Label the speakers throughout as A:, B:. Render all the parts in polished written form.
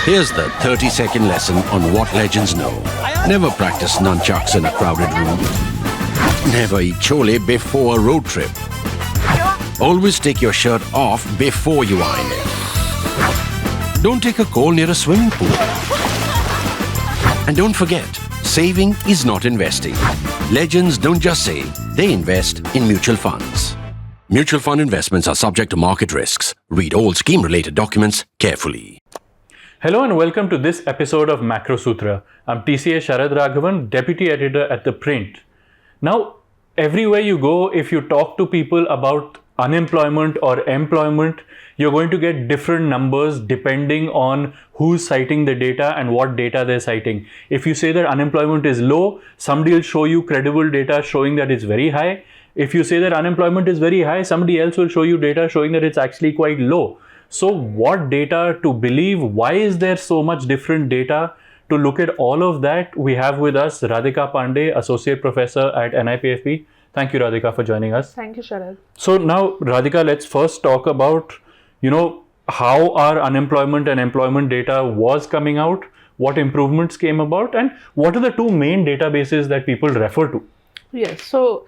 A: Here's the 30-second lesson on what legends know. Never practice nunchucks in a crowded room. Never eat chole before a road trip. Always take your shirt off before you iron it. Don't take a call near a swimming pool. And don't forget, saving is not investing. Legends don't just save, they invest in mutual funds. Mutual fund investments are subject to market risks. Read all scheme-related documents carefully.
B: Hello and welcome to this episode of Macro Sutra. I'm TCA Sharad Raghavan, Deputy Editor at ThePrint. Now, everywhere you go, if you talk to people about unemployment or employment, you're going to get different numbers depending on who's citing the data and what data they're citing. If you say that unemployment is low, somebody will show you credible data showing that it's very high. If you say that unemployment is very high, somebody else will show you data showing that it's actually quite low. So what data to believe? Why is there so much different data? To look at all of that, we have with us Radhika Pandey, Associate Professor at NIPFB. Thank you, Radhika, for joining us.
C: Thank you, Sharad.
B: So now, Radhika, let's first talk about, how our unemployment and employment data was coming out, what improvements came about, and what are the two main databases that people refer to?
C: Yes, so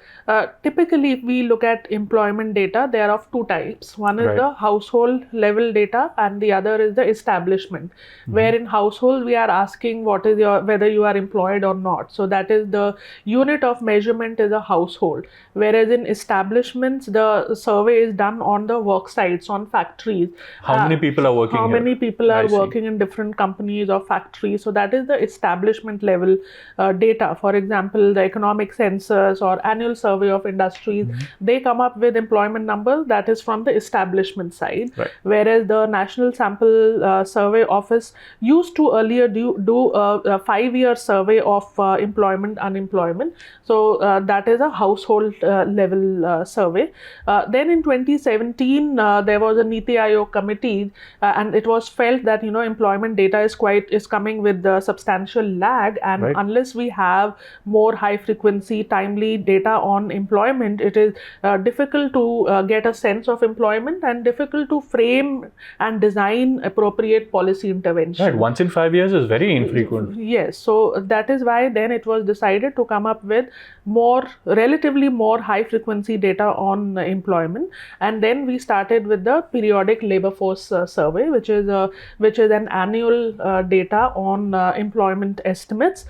C: typically if we look at employment data, they are of two types. One is the household level data and the other is the establishment. Where in household we are asking whether you are employed or not. So that is the unit of measurement is a household. Whereas in establishments, the survey is done on the work sites, on factories.
B: How many people are working
C: How
B: here?
C: many people are working in different companies or factories. So that is the establishment level data. For example, the economic census or annual survey of industries, they come up with employment numbers that is from the establishment side. Whereas the National Sample Survey Office used to earlier do a 5-year survey of employment, unemployment. So that is a household level survey. Then in 2017, there was a Niti Aayog committee and it was felt that, employment data is coming with a substantial lag, and unless we have more high frequency, timely data on employment, it is difficult to get a sense of employment and difficult to frame and design appropriate policy intervention.
B: Right, once in 5 years is very infrequent.
C: Yes, so that is why then it was decided to come up with relatively more high frequency data on employment, and then we started with the periodic labor force survey, which is an annual data on employment estimates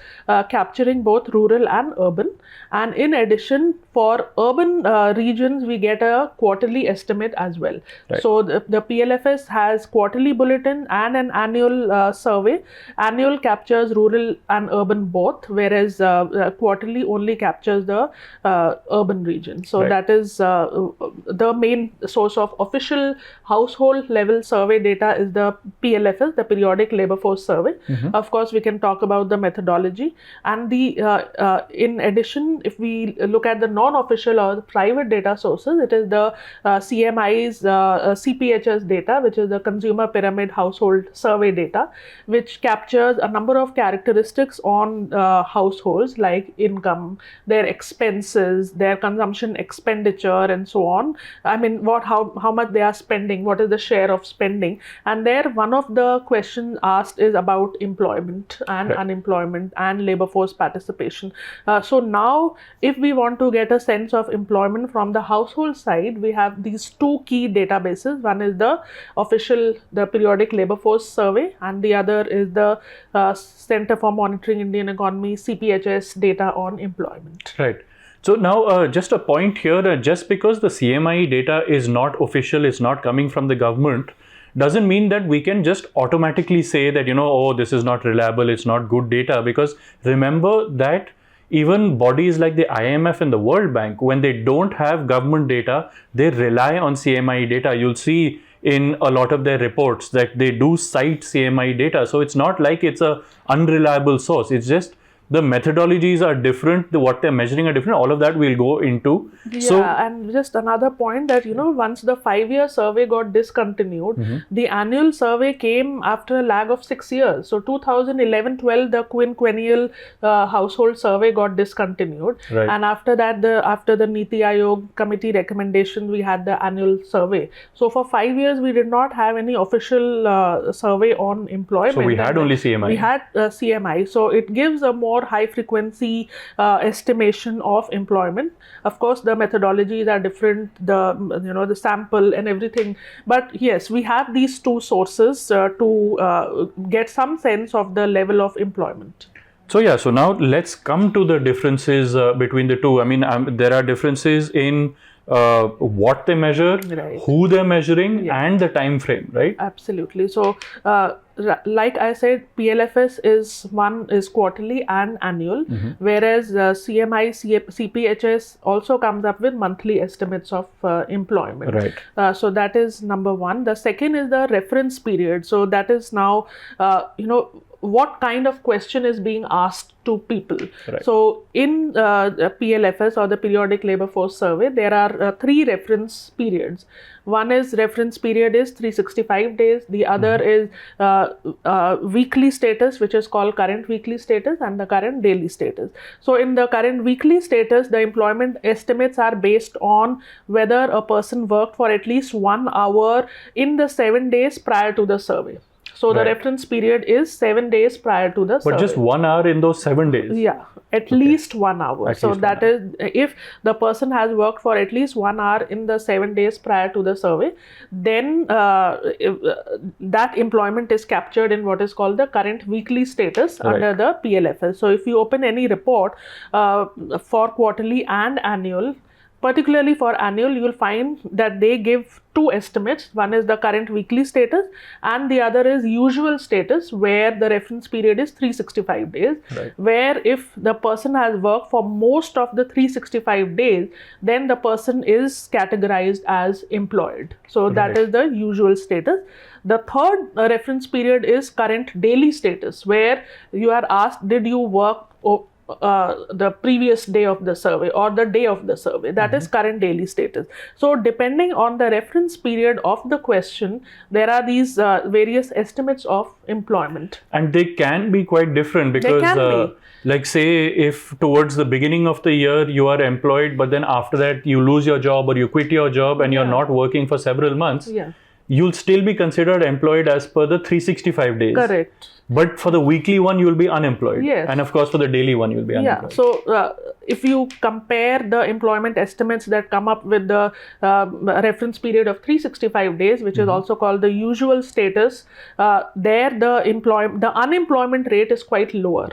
C: capturing both rural and urban. And in addition, for urban regions, we get a quarterly estimate as well. So the PLFS has quarterly bulletin and an annual survey. Annual captures rural and urban both, whereas quarterly only captures the urban region. So that is the main source of official household level survey data is the PLFS, the Periodic Labor Force Survey. Of course, we can talk about the methodology and in addition, if we look at the non-official or the private data sources, it is the CMI's CPHS data, which is the Consumer Pyramid Household Survey data, which captures a number of characteristics on households like income, their expenses, their consumption expenditure, and so on. I mean, how much they are spending, what is the share of spending. And there, one of the questions asked is about employment and unemployment and labor force participation. So now, if we want to get a sense of employment from the household side, we have these two key databases. One is the Periodic Labor Force Survey, and the other is the Center for Monitoring Indian Economy, CPHS data on employment.
B: Right. So now just a point here, just because the CMI data is not official, it's not coming from the government, doesn't mean that we can just automatically say that, this is not reliable, it's not good data, because remember that even bodies like the IMF and the World Bank, when they don't have government data, they rely on CMI data. You'll see in a lot of their reports that they do cite CMI data. So it's not like it's a unreliable source. It's just the methodologies are different, what they're measuring are different. All of that we'll go into.
C: Yeah, and just another point that, once the 5-year survey got discontinued, the annual survey came after a lag of 6 years. So 2011-12, the quinquennial household survey got discontinued.
B: Right.
C: And after that, after the Niti Aayog committee recommendation, we had the annual survey. So for 5 years, we did not have any official survey on employment.
B: So we had only CMI.
C: We had CMI. So it gives a more high frequency estimation of employment. Of course, the methodologies are different, the sample and everything. But yes, we have these two sources to get some sense of the level of employment.
B: So yeah, so now let's come to the differences between the two. I mean, there are differences in what they measure,
C: Right.
B: who they're measuring, and the time frame, right?
C: Absolutely. So, like I said, PLFS is quarterly and annual, whereas CMI, CPHS also comes up with monthly estimates of employment.
B: Right.
C: So that is number one. The second is the reference period. So that is now, what kind of question is being asked to people.
B: Right.
C: So in PLFS, or the Periodic Labor Force Survey, there are 3 reference periods. One is reference period is 365 days. The other is weekly status, which is called current weekly status, and the current daily status. So in the current weekly status, the employment estimates are based on whether a person worked for at least 1 hour in the 7 days prior to the survey. So the
B: Right.
C: reference period is 7 days prior to the survey.
B: But just 1 hour in those 7 days.
C: Yeah, at least 1 hour.
B: At
C: So
B: least
C: that
B: 1
C: is, if the person has worked for at least 1 hour in the 7 days prior to the survey, then that employment is captured in what is called the current weekly status
B: Right.
C: under the PLFS. So if you open any report for quarterly and annual, particularly for annual, you will find that they give 2 estimates. One is the current weekly status, and the other is usual status, where the reference period is 365 days.
B: Right.
C: Where if the person has worked for most of the 365 days, then the person is categorized as employed. So that
B: Right.
C: is the usual status. The third reference period is current daily status, where you are asked, did you work the previous day of the survey or the day of the survey. That is current daily status. So depending on the reference period of the question, there are these various estimates of employment.
B: And they can be quite different because
C: can be.
B: like say if towards the beginning of the year you are employed, but then after that you lose your job or you quit your job and you're
C: Yeah.
B: not working for several months,
C: Yeah.
B: you'll still be considered employed as per the 365 days.
C: Correct.
B: But for the weekly one, you will be unemployed.
C: Yes.
B: And of course, for the daily one, you'll be unemployed.
C: Yeah. So if you compare the employment estimates that come up with the reference period of 365 days, which is also called the usual status, there the unemployment rate is quite lower.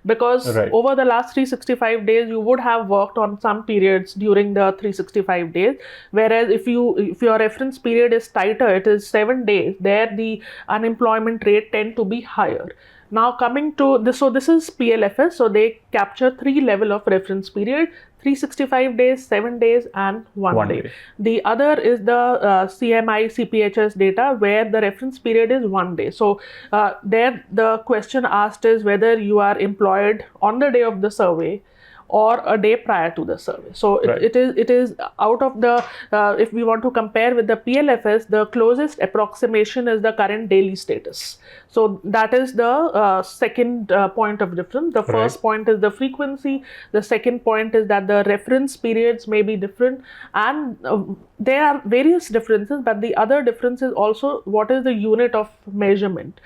C: Because
B: Right.
C: over the last 365 days, you would have worked on some periods during the 365 days. Whereas if your reference period is tighter, it is 7 days, there the unemployment rate tend to be higher. Now coming to this, so this is PLFS. So they capture 3 level of reference period: 365 days, 7 days, and 1 day.
B: day.
C: The other is the CMI, CPHS data, where the reference period is 1 day. So there the question asked is whether you are employed on the day of the survey or a day prior to the survey. So
B: Right.
C: it is out of the, if we want to compare with the PLFS, the closest approximation is the current daily status. So that is the second point of difference. The first point is the frequency. The second point is that the reference periods may be different, and there are various differences, but the other difference is also what is the unit of measurement.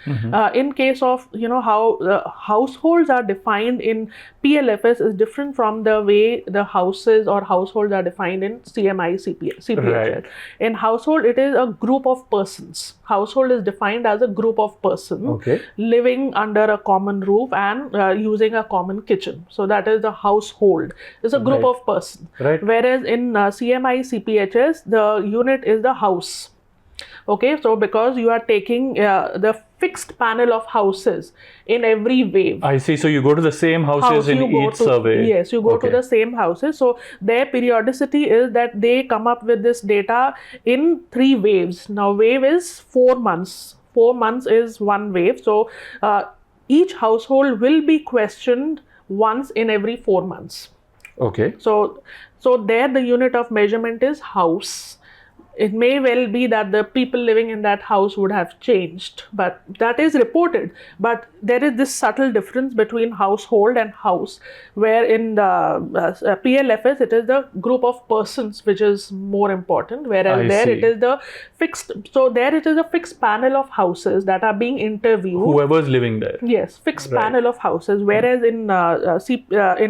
C: In case of, how households are defined in PLFS is different from the way the houses or households are defined in CMI, CPHS.
B: Right.
C: In household, it is a group of persons. Household is defined as a group of persons
B: Okay.
C: living under a common roof and using a common kitchen. So that is the household. It's a group
B: Right.
C: of persons.
B: Right.
C: Whereas in CMI, CPHS, the unit is the house. Okay, so because you are taking the fixed panel of houses in every wave.
B: I see. So you go to the same houses in each survey.
C: Yes, you go
B: Okay.
C: to the same houses. So their periodicity is that they come up with this data in 3 waves. Now wave is 4 months. 4 months is one wave. So each household will be questioned once in every 4 months.
B: Okay.
C: So there the unit of measurement is house. It may well be that the people living in that house would have changed, but that is reported. But there is this subtle difference between household and house, where in the PLFS it is the group of persons which is more important, whereas it is the fixed. So there it is a fixed panel of houses that are being interviewed.
B: Whoever's living there.
C: Yes, fixed panel of houses. Whereas in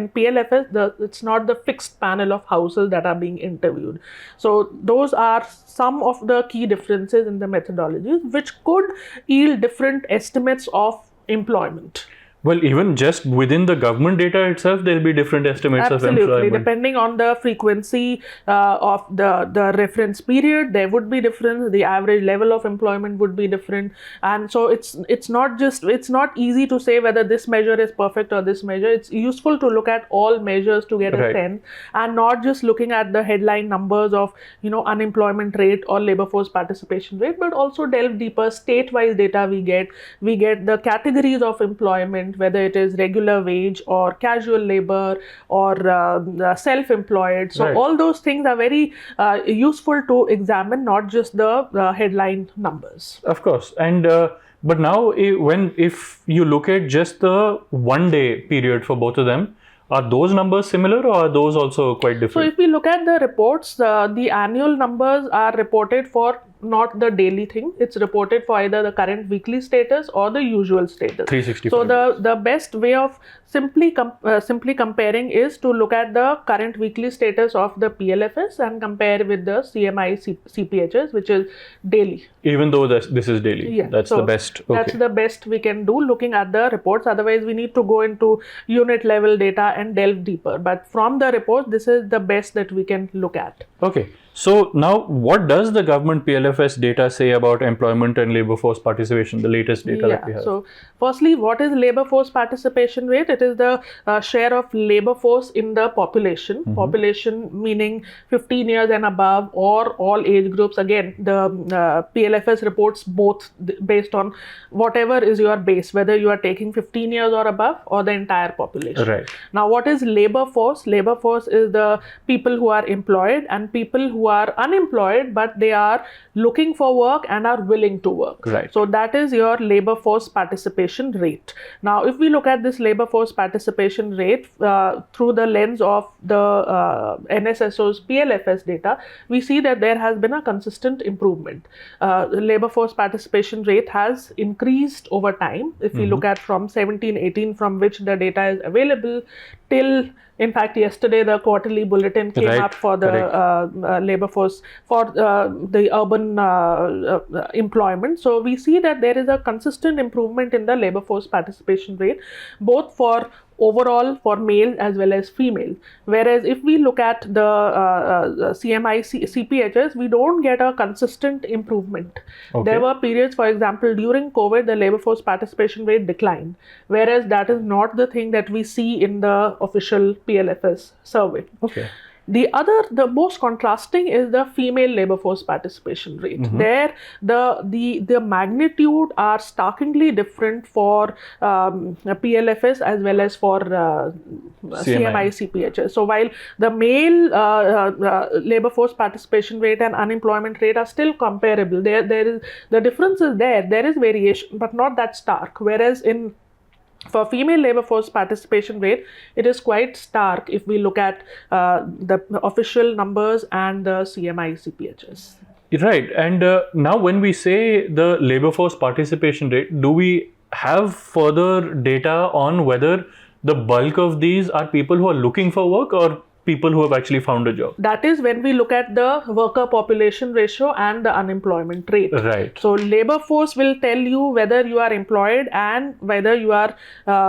C: PLFS, it's not the fixed panel of houses that are being interviewed. So those are some of the key differences in the methodologies, which could yield different estimates of employment.
B: Well, even just within the government data itself, there'll be different estimates of employment.
C: Absolutely, depending on the frequency of the reference period, there would be difference. The average level of employment would be different, and so it's not easy to say whether this measure is perfect or this measure. It's useful to look at all measures to get a sense, and not just looking at the headline numbers of unemployment rate or labor force participation rate, but also delve deeper. State-wise data we get the categories of employment, whether it is regular wage or casual labor or self-employed. So all those things are very useful to examine, not just the headline numbers.
B: Of course. And but now if you look at just the 1 day period for both of them, are those numbers similar or are those also quite different?
C: So if we look at the reports, the annual numbers are reported for not the daily thing. It's reported for either the current weekly status or the usual status.
B: 365.
C: So the best way of simply comparing is to look at the current weekly status of the PLFS and compare with the CMI CPHS, which is daily.
B: Even though this is daily.
C: Yeah.
B: That's the best. Okay.
C: That's the best we can do looking at the reports. Otherwise, we need to go into unit level data and delve deeper. But from the reports, this is the best that we can look at.
B: Okay. So now what does the government PLFS data say about employment and labor force participation, the latest data that we have?
C: So firstly, what is labor force participation rate? It is the share of labor force in the population. Mm-hmm. Population meaning 15 years and above or all age groups. Again, the PLFS reports both based on whatever is your base, whether you are taking 15 years or above or the entire population.
B: Right.
C: Now, what is labor force? Labor force is the people who are employed and people who are unemployed, but they are looking for work and are willing to work.
B: Right.
C: So that is your labor force participation rate. Now, if we look at this labor force participation rate through the lens of the NSSO's PLFS data, we see that there has been a consistent improvement. The labor force participation rate has increased over time. If we look at from 17-18, from which the data is available, till in fact, yesterday the quarterly bulletin came up for the labor force for the urban employment. So we see that there is a consistent improvement in the labor force participation rate, both for overall for male as well as female. Whereas if we look at the CMI CPHS, we don't get a consistent improvement. Okay. There were periods, for example, during COVID, the labor force participation rate declined, whereas that is not the thing that we see in the official PLFS survey.
B: Okay.
C: The most contrasting is the female labor force participation rate. Mm-hmm. There, the magnitude are starkly different for PLFS as well as for CMI CPHS. So while the male labor force participation rate and unemployment rate are still comparable, there is the difference is there. There is variation, but not that stark. Whereas for female labor force participation rate, it is quite stark if we look at the official numbers and the CMI CPHS.
B: Right. And now when we say the labor force participation rate, do we have further data on whether the bulk of these are people who are looking for work or people who have actually found a job? That
C: is when we look at the worker population ratio and the unemployment rate.
B: Right.
C: So labor force will tell you whether you are employed and whether you are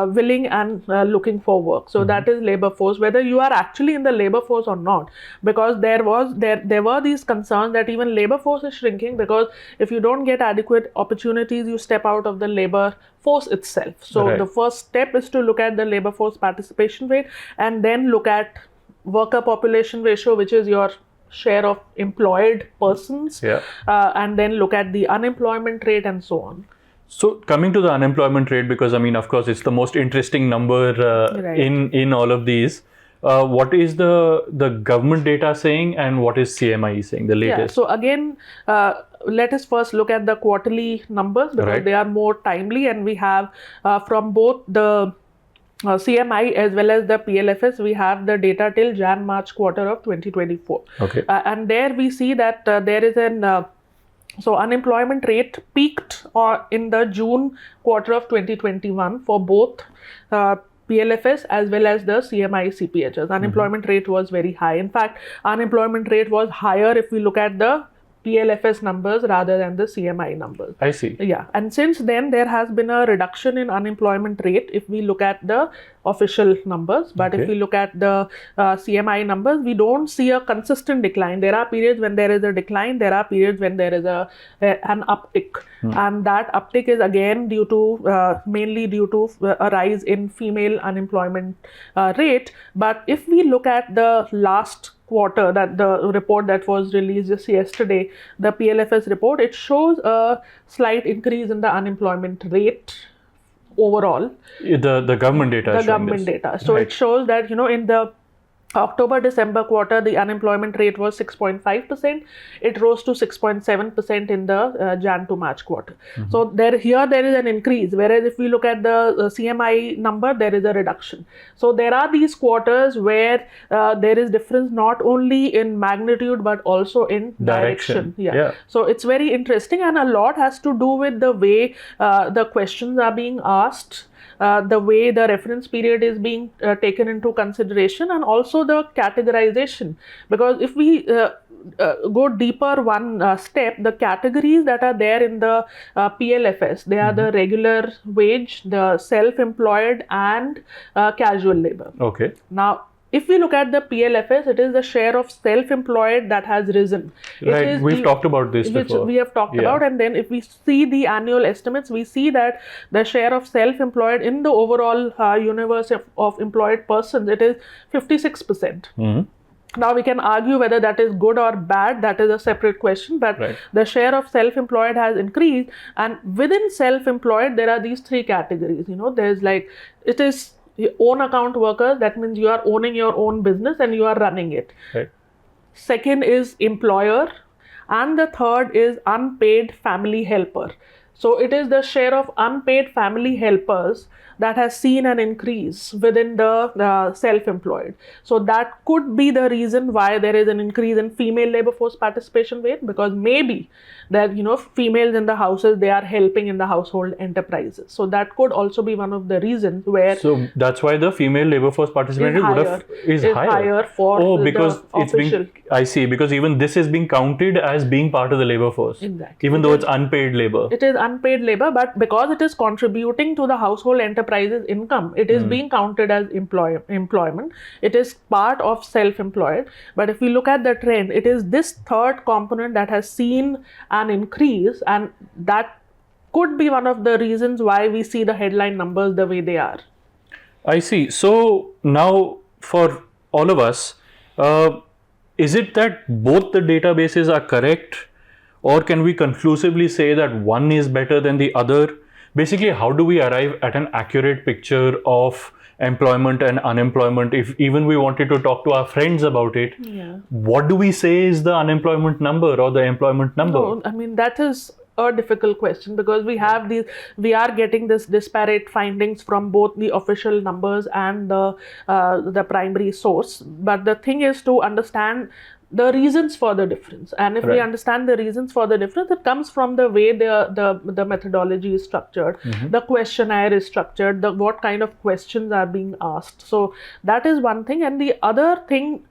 C: willing and looking for work. So that is labor force, whether you are actually in the labor force or not. Because there were these concerns that even labor force is shrinking, because if you don't get adequate opportunities, you step out of the labor force itself. So the first step is to look at the labor force participation rate and then look at worker population ratio, which is your share of employed persons, and then look at the unemployment rate and so on.
B: So coming to the unemployment rate, because I mean, of course, it's the most interesting number
C: Right.
B: in all of these. What is the government data saying, and what is CMI saying, the
C: Yeah.
B: latest?
C: So again, let us first look at the quarterly numbers because
B: Right.
C: they are more timely, and we have from both the CMI as well as the PLFS, we have the data till Jan-March quarter of 2024.
B: Okay.
C: And there we see that there is an so unemployment rate peaked in the June quarter of 2021 for both PLFS as well as the CMI CPHs. Unemployment rate was very high. In fact, unemployment rate was higher if we look at the PLFS numbers rather than the CMI numbers.
B: I see.
C: Yeah, and since then there has been a reduction in unemployment rate if we look at the official numbers, but
B: Okay.
C: if we look at the CMI numbers, we don't see a consistent decline. There are periods when there is a decline, there are periods when there is an uptick, and that uptick is again due to mainly due to a rise in female unemployment rate. But if we look at the last quarter, that the report that was released just yesterday, the PLFS report, it shows a slight increase in the unemployment rate overall.
B: The government data.
C: The
B: is showing
C: government
B: this.
C: data. So
B: Right.
C: it shows that, in the October-December quarter, the unemployment rate was 6.5%. It rose to 6.7% in the Jan to March quarter. So there is an increase. Whereas if we look at the CMI number, there is a reduction. So there are these quarters where there is difference not only in magnitude but also in direction.
B: Yeah.
C: So it's very interesting, and a lot has to do with the way the questions are being asked. The way the reference period is being taken into consideration, and also the categorization. Because if we go deeper one step, the categories that are there in the PLFS, they are the regular wage, the self-employed, and casual labor.
B: Okay.
C: Now, if we look at the PLFS, it is the share of self-employed that has risen.
B: Right. We've talked about this
C: which
B: before.
C: we have talked
B: Yeah.
C: about, and then if we see the annual estimates, we see that the share of self-employed in the overall universe of employed persons, it is 56%. Now we can argue whether that is good or bad, that is a separate question, but
B: Right.
C: the share of self-employed has increased, and within self-employed there are these three categories. There's it is own account workers, that means you are owning your own business and you are running it.
B: Right.
C: Second is employer, and the third is unpaid family helper. So it is the share of unpaid family helpers that has seen an increase within the self-employed. So that could be the reason why there is an increase in female labor force participation rate, because maybe that females in the houses, they are helping in the household enterprises. So that could also be one of the reasons where
B: So that's why the female labor force participation rate is higher
C: for
B: because
C: the
B: it's
C: official.
B: I see, because even this is being counted as being part of the labor force.
C: Exactly.
B: Even though it's unpaid labor.
C: It is unpaid labor, but because it is contributing to the household enterprise's income, it is being counted as employment. It is part of self-employed. But if we look at the trend, it is this third component that has seen an increase, and that could be one of the reasons why we see the headline numbers the way they are.
B: I see. So now for all of us, is it that both the databases are correct, or can we conclusively say that one is better than the other? Basically, how do we arrive at an accurate picture of employment and unemployment? If even we wanted to talk to our friends about it, what do we say is the unemployment number or the employment number?
C: No, I mean, that is a difficult question, because we are getting this disparate findings from both the official numbers and the primary source. But the thing is to understand the reasons for the difference, and if we understand the reasons for the difference, it comes from the way the methodology is structured, the questionnaire is structured, what kind of questions are being asked. So that is one thing, and the other thing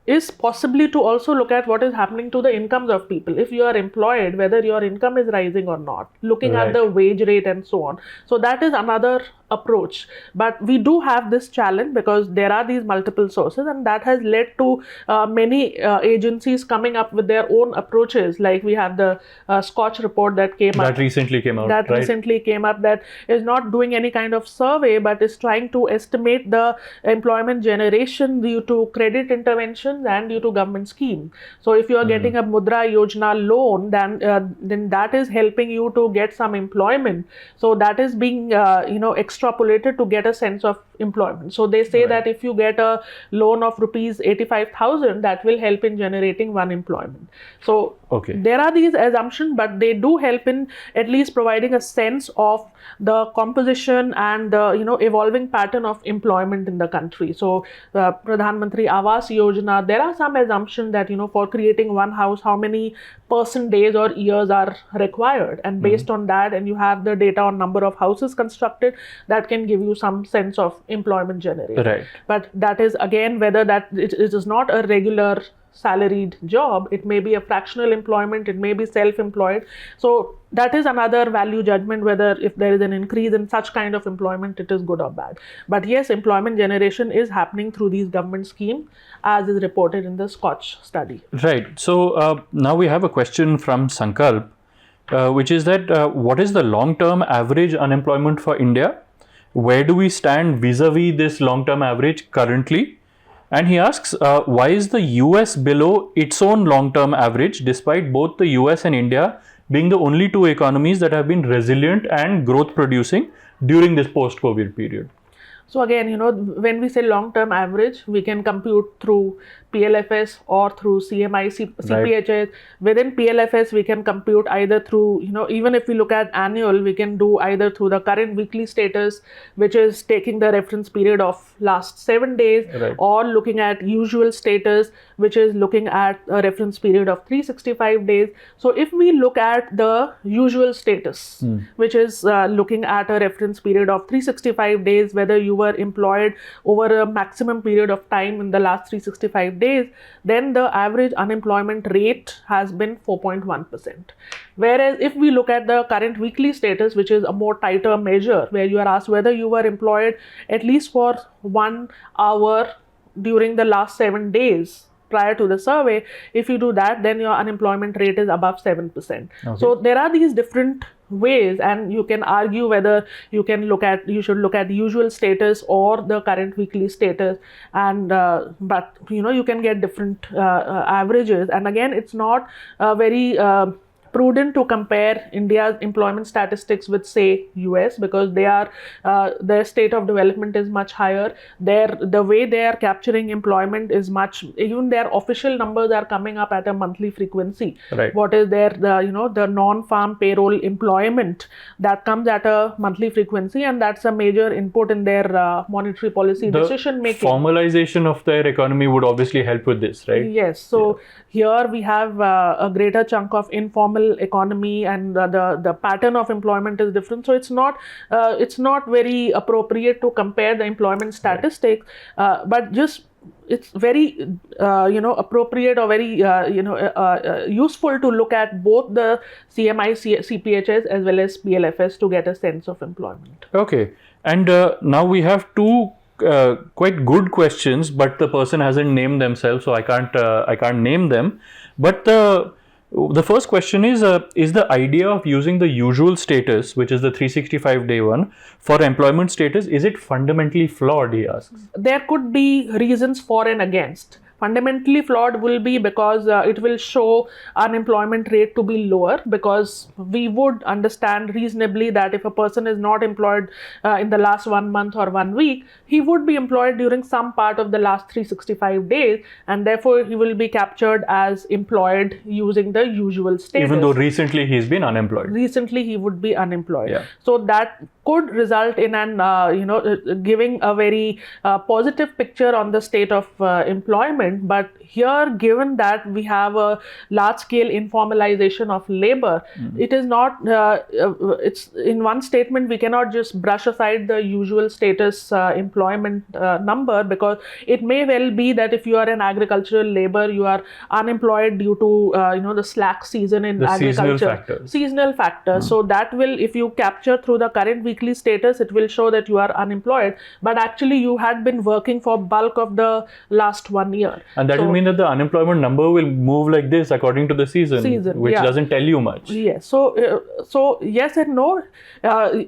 C: is possibly to also look at what is happening to the incomes of people. If you are employed, whether your income is rising or not, looking at the wage rate and so on. So that is another approach. But we do have this challenge because there are these multiple sources, and that has led to many agencies coming up with their own approaches. Like we have the Scotch report that came up.
B: That recently came out,
C: That
B: right?
C: recently came up, that is not doing any kind of survey, but is trying to estimate the employment generation due to credit interventions and due to government scheme. So if you are getting a Mudra Yojana loan, then that is helping you to get some employment. So that is being extrapolated to get a sense of employment. So they say that if you get a loan of rupees 85,000, that will help in generating one employment. So there are these assumptions, but they do help in at least providing a sense of the composition and the evolving pattern of employment in the country. So Pradhan Mantri Awas Yojana, there are some assumptions that for creating one house, how many person days or years are required, and based on that, and you have the data on number of houses constructed, that can give you some sense of employment generated.
B: Right.
C: But that is again whether that it is not a regular salaried job, it may be a fractional employment, it may be self-employed. So that is another value judgment, whether if there is an increase in such kind of employment, it is good or bad. But yes, employment generation is happening through these government schemes, as is reported in the Scotch study.
B: Right. So now we have a question from Sankalp, which is that what is the long-term average unemployment for India? Where do we stand vis-a-vis this long-term average currently? And he asks, why is the US below its own long-term average, despite both the US and India being the only two economies that have been resilient and growth producing during this post-COVID period?
C: So again, when we say long-term average, we can compute through PLFS or through CMI, CPHS. Right. Within PLFS, we can compute either through, even if we look at annual, we can do either through the current weekly status, which is taking the reference period of last 7 days, right, or looking at usual status, which is looking at a reference period of 365 days. So if we look at the usual status, which is looking at a reference period of 365 days, whether you were employed over a maximum period of time in the last 365 days, then the average unemployment rate has been 4.1%. Whereas if we look at the current weekly status, which is a more tighter measure, where you are asked whether you were employed at least for 1 hour during the last 7 days prior to the survey, if you do that, then your unemployment rate is above 7%. Okay. So there are these different ways, and you can argue whether you should look at usual status or the current weekly status, and but you can get different averages. And again, it's not very prudent to compare India's employment statistics with, say, US, because their state of development is much higher. The way they are capturing employment is even their official numbers are coming up at a monthly frequency. Right. What is the non-farm payroll employment that comes at a monthly frequency, and that's a major input in their monetary policy decision making.
B: Formalization of their economy would obviously help with this, right?
C: Yes. So here we have a greater chunk of informal economy, and the pattern of employment is different. So it's not very appropriate to compare the employment statistics, but just it's very appropriate or very useful to look at both the CMI, CPHS as well as PLFS to get a sense of employment.
B: Okay, and now we have two quite good questions, but the person hasn't named themselves, so I can't name them. But the first question is the idea of using the usual status, which is the 365-day one, for employment status, is it fundamentally flawed, he asks?
C: There could be reasons for and against. Fundamentally flawed will be because it will show unemployment rate to be lower, because we would understand reasonably that if a person is not employed in the last 1 month or 1 week, he would be employed during some part of the last 365 days, and therefore he will be captured as employed using the usual status.
B: Even though recently he's been unemployed.
C: Recently he would be unemployed. Yeah. So that could result in giving a very positive picture on the state of employment. But here, given that we have a large-scale informalization of labor, it is not. It's in one statement we cannot just brush aside the usual status employment number, because it may well be that if you are an agricultural labor, you are unemployed due to the slack season in agriculture.
B: Seasonal factors.
C: So that will, if you capture through the current weekly weekly status, it will show that you are unemployed, but actually you had been working for bulk of the last 1 year.
B: And that will mean that the unemployment number will move like this according to the season which doesn't tell you much.
C: Yes. So yes and no.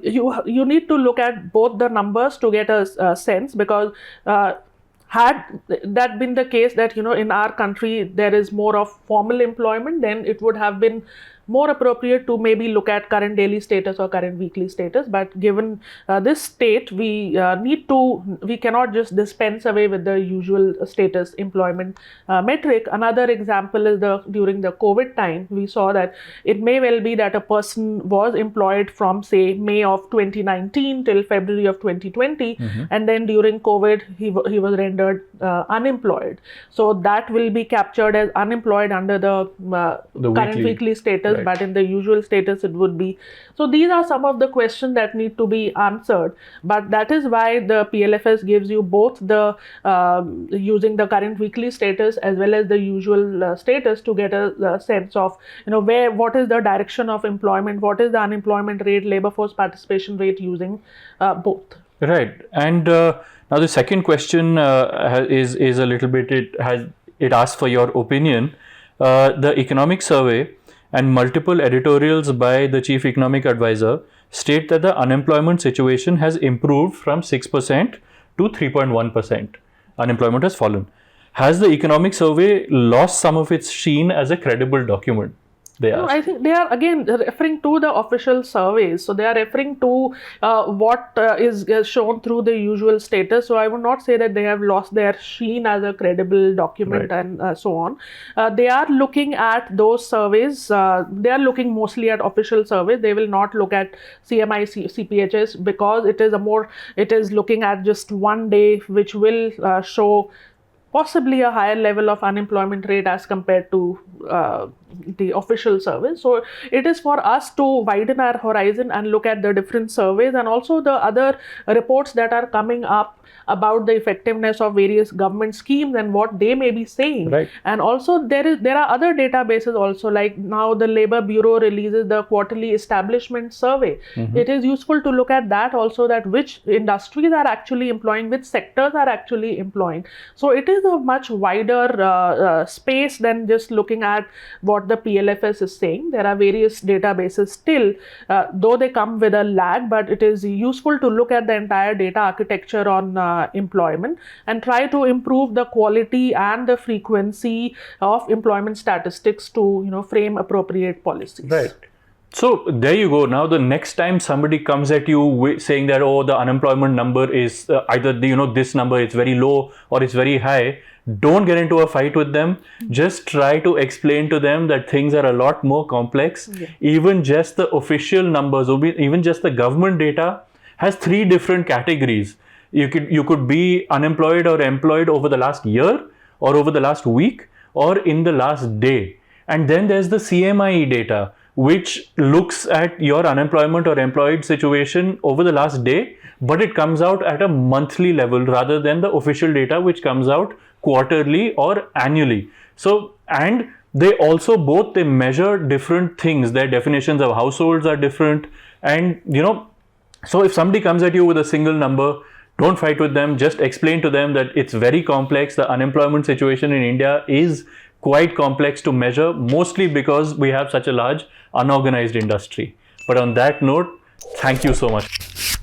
C: You need to look at both the numbers to get a sense, because had that been the case that, in our country there is more of formal employment, then it would have been more appropriate to maybe look at current daily status or current weekly status. But given this state, we cannot just dispense away with the usual status employment metric. Another example is during the COVID time, we saw that it may well be that a person was employed from, say, May of 2019 till February of 2020, and then during COVID he was rendered unemployed. So that will be captured as unemployed under the current weekly status. But in the usual status it would be. So these are some of the questions that need to be answered, but that is why the PLFS gives you both the using the current weekly status as well as the usual status to get a sense of what is the direction of employment, what is the unemployment rate, labor force participation rate, using both.
B: Right. And now the second question is a little bit, it asks for your opinion. The economic survey and multiple editorials by the chief economic advisor state that the unemployment situation has improved from 6% to 3.1%. Unemployment has fallen. Has the economic survey lost some of its sheen as a credible document?
C: No, I think they are again referring to the official surveys. So they are referring to what is shown through the usual status. So I would not say that they have lost their sheen as a credible document, and so on. They are looking at those surveys. They are looking mostly at official surveys. They will not look at CMI, CPHS, because it is looking at just one day, which will show possibly a higher level of unemployment rate as compared to the official survey. So it is for us to widen our horizon and look at the different surveys and also the other reports that are coming up about the effectiveness of various government schemes and what they may be saying.
B: Right.
C: And also there are other databases also, like now the Labour Bureau releases the quarterly establishment survey. It is useful to look at that also, that which industries are actually employing, which sectors are actually employing. So it is a much wider space than just looking at what the PLFS is saying. There are various databases still, though they come with a lag, but it is useful to look at the entire data architecture on employment and try to improve the quality and the frequency of employment statistics to frame appropriate policies.
B: Right. So there you go. Now the next time somebody comes at you saying that, oh, the unemployment number is either this number is very low or it's very high, don't get into a fight with them. Just try to explain to them that things are a lot more complex. Even just the official numbers, even just the government data has 3 different categories. You could be unemployed or employed over the last year or over the last week or in the last day. And then there's the CMIE data, which looks at your unemployment or employed situation over the last day, but it comes out at a monthly level rather than the official data, which comes out quarterly or annually. So, and they also they measure different things. Their definitions of households are different. And, so if somebody comes at you with a single number, don't fight with them. Just explain to them that it's very complex. The unemployment situation in India is quite complex to measure, mostly because we have such a large unorganized industry. But on that note, thank you so much.